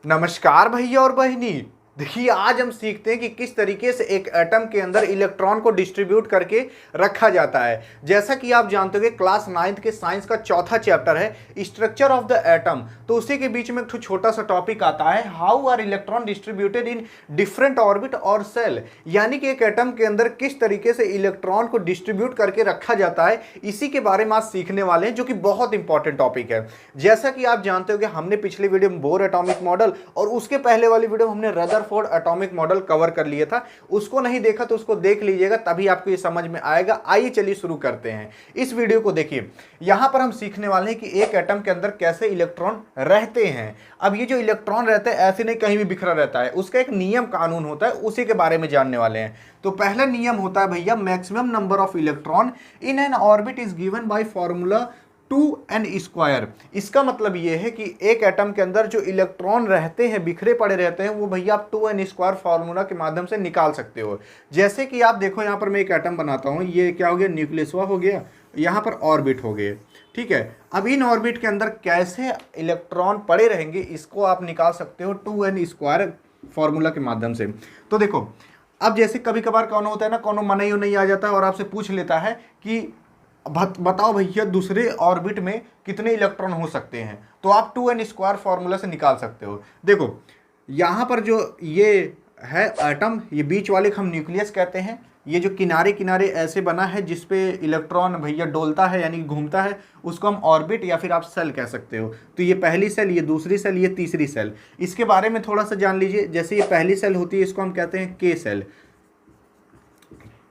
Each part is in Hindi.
नमस्कार भैया और बहनी। देखिए आज हम सीखते हैं कि किस तरीके से एक एटम के अंदर इलेक्ट्रॉन को डिस्ट्रीब्यूट करके रखा जाता है। जैसा कि आप जानते हो क्लास 9th के साइंस का चौथा चैप्टर है स्ट्रक्चर ऑफ द एटम, तो उसी के बीच में एक छोटा सा टॉपिक आता है how are electron distributed in different orbit और सेल, यानी कि एक एटम के अंदर किस तरीके से इलेक्ट्रॉन को डिस्ट्रीब्यूट करके रखा जाता है। इसी के बारे में आज सीखने वाले हैं, जो कि बहुत इंपॉर्टेंट टॉपिक है। जैसा कि आप जानते हो कि हमने पिछले वीडियो में बोर एटॉमिक मॉडल और उसके पहले वाली वीडियो हमने रदरफोर्ड एटॉमिक मॉडल कवर कर लिया था। उसको नहीं देखा तो उसको देख लीजिएगा, तभी आपको ये समझ में आएगा। आइए चलिए शुरू करते हैं इस वीडियो को। देखिए यहां पर हम सीखने वाले हैं कि एक एटम के अंदर कैसे इलेक्ट्रॉन रहते हैं। अब ये जो इलेक्ट्रॉन रहते हैं ऐसे नहीं कहीं भी बिखरा रहता है, उसका एक नियम कानून होता है, उसी के बारे में जानने वाले हैं। तो पहला नियम होता है भैया maximum number of electron in an orbit is given by formula 2n²। इसका मतलब ये है कि एक एटम के अंदर जो इलेक्ट्रॉन रहते हैं, बिखरे पड़े रहते हैं, वो भैया आप 2n² फार्मूला के माध्यम से निकाल सकते हो। जैसे कि आप देखो यहाँ पर मैं एक एटम बनाता हूँ, ये क्या हो गया, न्यूक्लियस हो गया, यहाँ पर ऑर्बिट हो गए, ठीक है। अब इन ऑर्बिट के अंदर कैसे इलेक्ट्रॉन पड़े रहेंगे इसको आप निकाल सकते हो 2n² फार्मूला के माध्यम से। तो देखो अब जैसे कभी कभार कौन होता है ना, कौन मनई नहीं आ जाता है और आपसे पूछ लेता है कि बताओ भैया दूसरे ऑर्बिट में कितने इलेक्ट्रॉन हो सकते हैं, तो आप 2n² फार्मूला से निकाल सकते हो। देखो यहाँ पर जो ये है एटम, ये बीच वाले को हम न्यूक्लियस कहते हैं। ये जो किनारे किनारे ऐसे बना है जिसपे इलेक्ट्रॉन भैया डोलता है यानी घूमता है, उसको हम ऑर्बिट या फिर आप सेल कह सकते हो। तो ये पहली सेल, ये दूसरी सेल, ये तीसरी सेल। इसके बारे में थोड़ा सा जान लीजिए। जैसे ये पहली सेल होती है, इसको हम कहते हैं के सेल,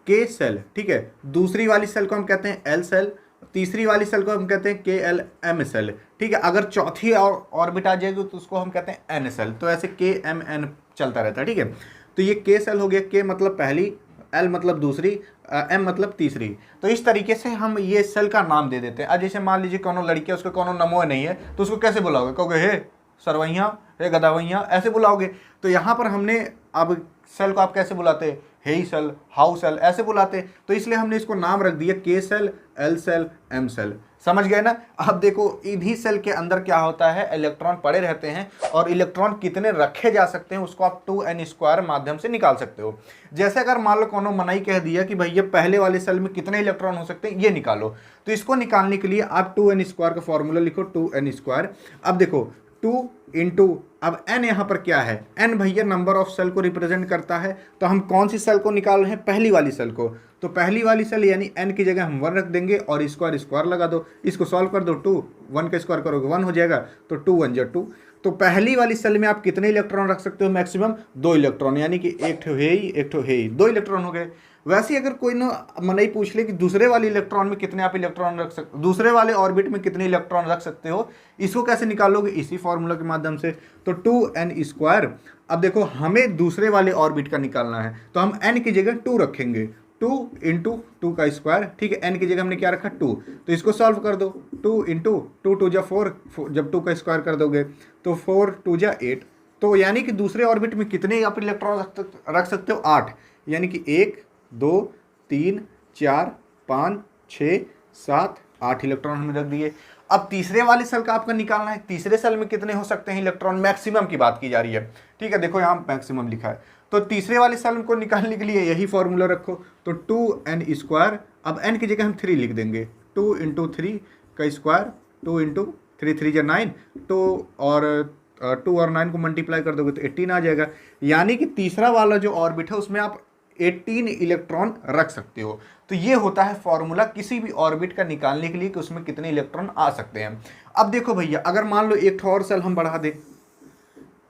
के सेल, ठीक है। दूसरी वाली सेल को हम कहते हैं एल सेल, तीसरी वाली सेल को हम कहते हैं के एल एम सेल, ठीक है। अगर चौथी ऑर्बिट आ जाएगी तो उसको हम कहते हैं एन सेल। तो ऐसे के एम एन चलता रहता है, ठीक है। तो ये के सेल हो गया, के मतलब पहली, एल मतलब दूसरी, एम मतलब तीसरी। तो इस तरीके से हम ये सेल का नाम दे देते हैं। अब जैसे मान लीजिए कोनो लड़की है, उसका कोनो नमो नहीं है, तो उसको कैसे बुलाओगे? कहोगे हे सरवैया, हे गदावैया, ऐसे बुलाओगे। तो यहाँ पर हमने अब सेल को आप कैसे बुलाते हैं? हे सेल, हाउ सेल, ऐसे बुलाते। तो इसलिए हमने इसको नाम रख दिया K shell, L shell, M shell. समझ गए ना? अब देखो इन्हीं सेल के अंदर क्या होता है, इलेक्ट्रॉन पड़े रहते हैं और इलेक्ट्रॉन कितने रखे जा सकते हैं उसको आप 2n² माध्यम से निकाल सकते हो। जैसे अगर मान लो कोनो मनई कह दिया कि भैया पहले वाले सेल में कितने इलेक्ट्रॉन हो सकते हैं, ये निकालो। तो इसको निकालने के लिए आप 2n² का फॉर्मूला लिखो, 2n²। अब देखो 2 इंटू, अब n यहाँ पर क्या है, n भैया नंबर ऑफ सेल को रिप्रेजेंट करता है। तो हम कौन सी सेल को निकाल रहे हैं? पहली वाली सेल को। तो पहली वाली सेल यानी n की जगह हम 1 रख देंगे और स्क्वायर लगा दो। इसको सॉल्व कर दो, 2 1 का स्क्वायर करोगे 1 हो जाएगा, तो 2 1 जा 2। तो पहली वाली सेल में आप कितने इलेक्ट्रॉन रख सकते हो? मैक्सिमम 2 इलेक्ट्रॉन, यानी कि एक ठो है ही, एक ठो है ही, 2 इलेक्ट्रॉन हो गए। वैसे ही अगर कोई ना मनई पूछ ले कि दूसरे वाले इलेक्ट्रॉन में कितने आप इलेक्ट्रॉन रख सकते, दूसरे वाले ऑर्बिट में कितने इलेक्ट्रॉन रख सकते हो, इसको कैसे निकालोगे? इसी फॉर्मूला के माध्यम से। तो 2n²। अब देखो हमें दूसरे वाले ऑर्बिट का निकालना है, तो हम n की जगह 2 रखेंगे, 2 इंटू 2 का स्क्वायर, ठीक है। n की जगह हमने क्या रखा? 2। तो इसको सॉल्व कर दो, 2 इंटू 2 2 जा 4, जब 2 का स्क्वायर कर दोगे तो 4 2 जा 8। तो यानी कि दूसरे ऑर्बिट में कितने आप इलेक्ट्रॉन रख सकते हो? 8। यानी कि 1 2 3 4 5 6 7 8 इलेक्ट्रॉन हमने रख दिए। अब तीसरे वाले सेल का आपका निकालना है, तीसरे सेल में कितने हो सकते हैं इलेक्ट्रॉन? मैक्सिमम की बात की जा रही है, ठीक है। देखो यहाँ मैक्सिमम लिखा है, तो तीसरे वाले सेल को निकालने के लिए यही फॉर्मूला रखो, तो 2n²। अब n की जगह हम 3 लिख देंगे, 2 इंटू 3 का स्क्वायर, 2 इंटू 3 3 जा 9, तो और 2 और 9 को मल्टीप्लाई कर दोगे तो 18 आ जाएगा। यानी कि तीसरा वाला जो ऑर्बिट है उसमें आप 18 इलेक्ट्रॉन रख सकते हो। तो ये होता है फॉर्मूला किसी भी ऑर्बिट का निकालने के लिए कि उसमें कितने इलेक्ट्रॉन आ सकते हैं। अब देखो भैया अगर मान लो एक और सेल हम बढ़ा दें,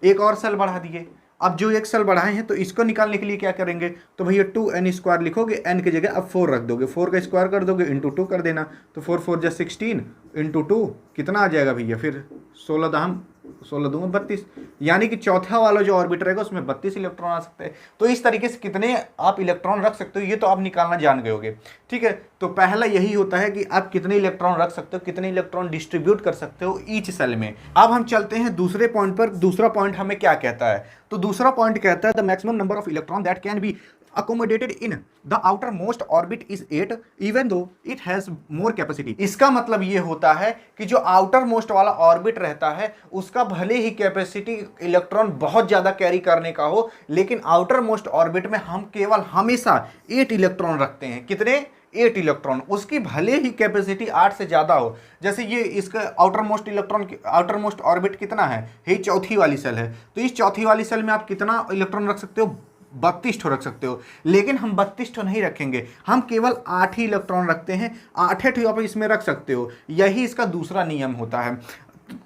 एक और सेल बढ़ा दिए, अब जो एक सेल बढ़ाए हैं तो इसको निकालने के लिए क्या करेंगे? तो भैया 2n² लिखोगे, n की जगह अब 4 रख दोगे, 4 का स्क्वायर कर दोगे, इंटू 2 कर देना, तो 4 4 जा 16 इंटू 2 कितना आ जाएगा भैया? फिर 16 दूंगा 32। यानी कि चौथा वाला जो ऑर्बिट रहेगा उसमें 32 इलेक्ट्रॉन आ सकते हैं। तो इस तरीके से कितने आप इलेक्ट्रॉन रख सकते हो ये तो आप निकालना जान गए होगे, ठीक है। तो पहला यही होता है कि आप कितने इलेक्ट्रॉन रख सकते हो, कितने इलेक्ट्रॉन डिस्ट्रीब्यूट कर सकते हो ईच सेल में। अब हम चलते हैं दूसरे पॉइंट पर। दूसरा पॉइंट हमें क्या कहता है? तो दूसरा पॉइंट कहता है the maximum number of electron that can be accommodated in the outermost orbit is 8 even though it has more capacity। इसका मतलब ये होता है कि जो आउटर मोस्ट वाला ऑर्बिट रहता है उसका भले ही कैपेसिटी इलेक्ट्रॉन बहुत ज्यादा कैरी करने का हो, लेकिन आउटर मोस्ट ऑर्बिट में हम केवल हमेशा 8 इलेक्ट्रॉन रखते हैं। कितने? 8 इलेक्ट्रॉन। उसकी भले ही कैपेसिटी 8 से ज्यादा हो, जैसे ये इसका outer most electron outer most orbit कितना है, ये चौथी वाली सेल है, तो इस चौथी वाली सेल में आप कितना इलेक्ट्रॉन रख सकते हो? 32 ठो रख सकते हो। लेकिन हम 32 ठो नहीं रखेंगे, हम केवल 8 ही इलेक्ट्रॉन रखते हैं। 8 ठो आप इसमें रख सकते हो, यही इसका दूसरा नियम होता है।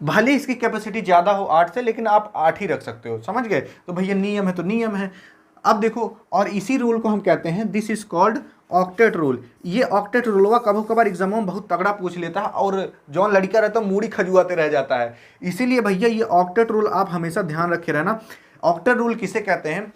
भले इसकी कैपेसिटी ज़्यादा हो 8 से, लेकिन आप 8 ही रख सकते हो। समझ गए? तो भैया नियम है तो नियम है। अब देखो, और इसी रूल को हम कहते हैं this is called octet rule. ये ऑक्टेट रूल हुआ कभी कभार एग्जामों में बहुत तगड़ा पूछ लेता है, और जो लड़का रहता है मूड़ी खजुआते रह जाता है। इसीलिए भैया ये ऑक्टेट रूल आप हमेशा ध्यान रखे रहना। ऑक्टेट रूल किसे कहते हैं?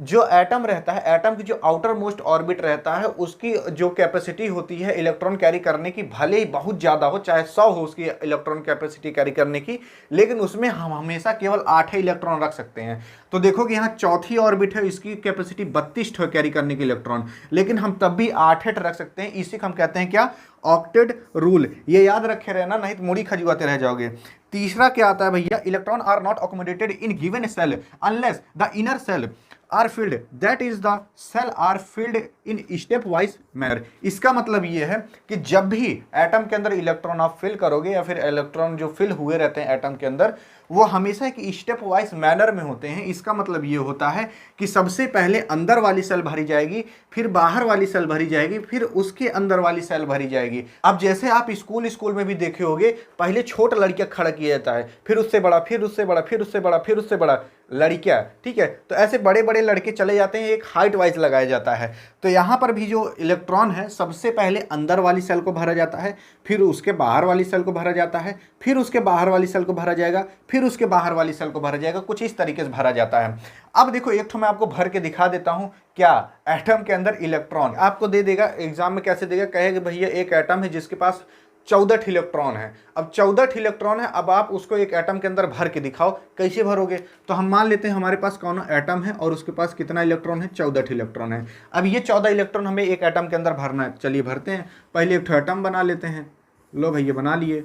जो एटम रहता है, एटम की जो आउटर मोस्ट ऑर्बिट रहता है, उसकी जो कैपेसिटी होती है इलेक्ट्रॉन कैरी करने की, भले ही बहुत ज़्यादा हो, चाहे 100 हो उसकी इलेक्ट्रॉन कैपेसिटी कैरी करने की, लेकिन उसमें हम हमेशा केवल 8 ही इलेक्ट्रॉन रख सकते हैं। तो देखो कि यहाँ चौथी ऑर्बिट है, इसकी कैपेसिटी 32 है कैरी करने की इलेक्ट्रॉन, लेकिन हम तब भी 8 रख सकते हैं। इसी को हम कहते हैं क्या? Octet rule. ये याद रखे रहना, नहीं तो मुड़ी खजुआते रह जाओगे। तीसरा क्या आता है भैया? Electron are not accommodated in given shell unless the inner shell are filled, that is the shell are filled in step wise manner. इसका मतलब ये है कि जब भी एटम के अंदर इलेक्ट्रॉन आप फिल करोगे, या फिर इलेक्ट्रॉन जो फिल हुए रहते हैं एटम के अंदर, वो हमेशा एक स्टेप वाइज मैनर में होते हैं। इसका मतलब ये होता है कि सबसे पहले अंदर वाली सेल भरी जाएगी, फिर बाहर वाली सेल भरी जाएगी, फिर उसके अंदर वाली सेल भरी जाएगी। अब जैसे आप स्कूल में भी देखे होंगे, पहले छोटा लड़कियां खड़ा किया जाता है, फिर उससे बड़ा, फिर उससे बड़ा, फिर उससे बड़ा, फिर उससे बड़ा लड़कियां, ठीक है। तो ऐसे बड़े बड़े लड़के चले जाते हैं, एक हाइट वाइज लगाया जाता है। तो यहाँ पर भी जो इलेक्ट्रॉन है, सबसे पहले अंदर वाली सेल को भरा जाता है, फिर उसके बाहर वाली सेल को भरा जाता है, फिर उसके बाहर वाली सेल को भरा जाएगा, फिर उसके बाहर वाली सेल को भरा जाएगा। कुछ इस तरीके से भरा जाता है। अब देखो, एक ठो मैं आपको भर के दिखा देता हूँ। क्या? एटम के अंदर इलेक्ट्रॉन आपको दे देगा एग्जाम में। कैसे देगा? कहेगा भैया एक एटम है जिसके पास 14 इलेक्ट्रॉन है। अब 14 इलेक्ट्रॉन है, अब आप उसको एक एटम के अंदर भर के दिखाओ। कैसे भरोगे? तो हम मान लेते हैं हमारे पास कौन एटम है और उसके पास कितना इलेक्ट्रॉन है? 14 इलेक्ट्रॉन है। अब ये 14 इलेक्ट्रॉन हमें एक एटम के अंदर भरना है। चलिए भरते हैं। पहले एक एटम बना लेते हैं। लो भैया बना लिए,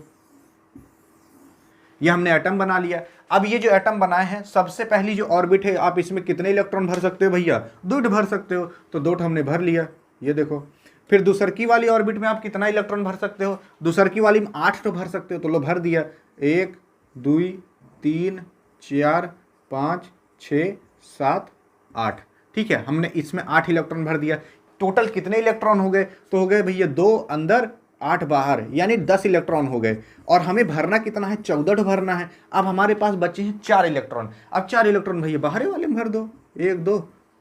ये हमने एटम बना लिया। अब ये जो एटम बनाए हैं, सबसे पहली जो ऑर्बिट है, आप इसमें कितने इलेक्ट्रॉन भर सकते हो भैया? 2 भर सकते हो। तो 2 हमने भर लिया, ये देखो। फिर दूसरकी वाली ऑर्बिट में आप कितना इलेक्ट्रॉन भर सकते हो? दूसरकी वाली में 8 तो भर सकते हो। तो लो भर दिया, 1 2 3 4 5 6 7 8। ठीक है, हमने इसमें 8 इलेक्ट्रॉन भर दिया। टोटल कितने इलेक्ट्रॉन हो गए? तो हो गए भैया 2 अंदर 8 बाहर, यानी 10 इलेक्ट्रॉन हो गए। और हमें भरना कितना है? 14 भरना है। अब हमारे पास बचे हैं 4 इलेक्ट्रॉन। अब 4 इलेक्ट्रॉन भैया बाहर वाले में भर दो, 1 2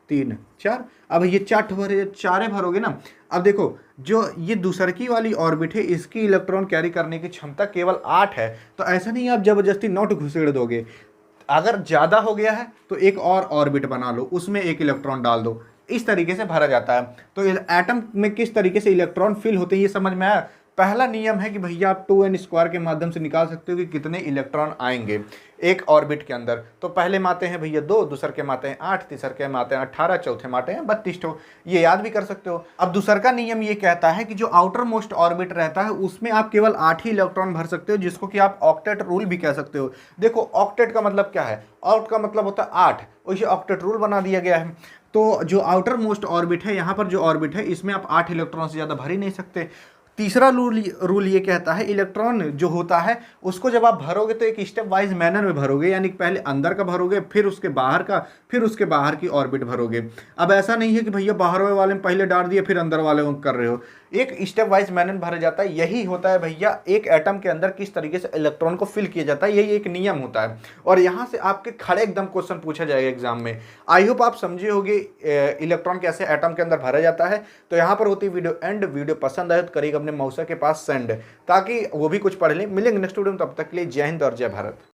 3 4। अब ये 4 भरे, 4 भरोगे ना। अब देखो, जो ये दूसरकी वाली ऑर्बिट है, इसकी इलेक्ट्रॉन कैरी करने की क्षमता केवल 8 है। तो ऐसा नहीं आप जबरदस्ती नोट घुसेड़ दोगे। अगर ज़्यादा हो गया है तो एक और ऑर्बिट बना लो, उसमें 1 इलेक्ट्रॉन डाल दो। इस तरीके से भरा जाता है। तो एटम में किस तरीके से इलेक्ट्रॉन फिल होते हैं, ये समझ में आया। पहला नियम है कि भैया आप 2n² के माध्यम से निकाल सकते हो कि कितने इलेक्ट्रॉन आएंगे एक ऑर्बिट के अंदर। तो पहले माते हैं भैया 2, दूसर के माते हैं 8, तीसर के माते हैं 18, चौथे माते हैं 32 ठो। ये याद भी कर सकते हो। अब दूसर का नियम ये कहता है कि जो आउटर मोस्ट ऑर्बिट रहता है, उसमें आप केवल 8 ही इलेक्ट्रॉन भर सकते हो, जिसको कि आप ऑक्टेट रूल भी कह सकते हो। देखो, ऑक्टेट का मतलब क्या है? ऑक्ट का मतलब होता है 8, उसे ऑक्टेट रूल बना दिया गया है। तो जो आउटर मोस्ट ऑर्बिट है, यहाँ पर जो ऑर्बिट है, इसमें आप 8 इलेक्ट्रॉन से ज़्यादा भर ही नहीं सकते। तीसरा रूल ये कहता है, इलेक्ट्रॉन जो होता है उसको जब आप भरोगे तो एक स्टेप वाइज मैनर में भरोगे, यानी पहले अंदर का भरोगे, फिर उसके बाहर का, फिर उसके बाहर की ऑर्बिट भरोगे। अब ऐसा नहीं है कि भैया बाहर वाले में पहले डाल दिए फिर अंदर वाले में कर रहे हो। एक स्टेप वाइज मैनर भरा जाता है। यही होता है भैया एक एटम के अंदर किस तरीके से इलेक्ट्रॉन को फिल किया जाता है, यही एक नियम होता है। और यहाँ से आपके खड़े एकदम क्वेश्चन पूछा जाएगा एग्जाम में। आई होप आप समझे होगे इलेक्ट्रॉन कैसे एटम के अंदर भरा जाता है। तो यहाँ पर होती वीडियो एंड। वीडियो पसंद आए तो करिएगा अपने मौसा के पास सेंड, ताकि वो भी कुछ पढ़ लें। मिलेंगे नेक्स्ट वीडियो में, तब तक के लिए जय हिंद और जय भारत।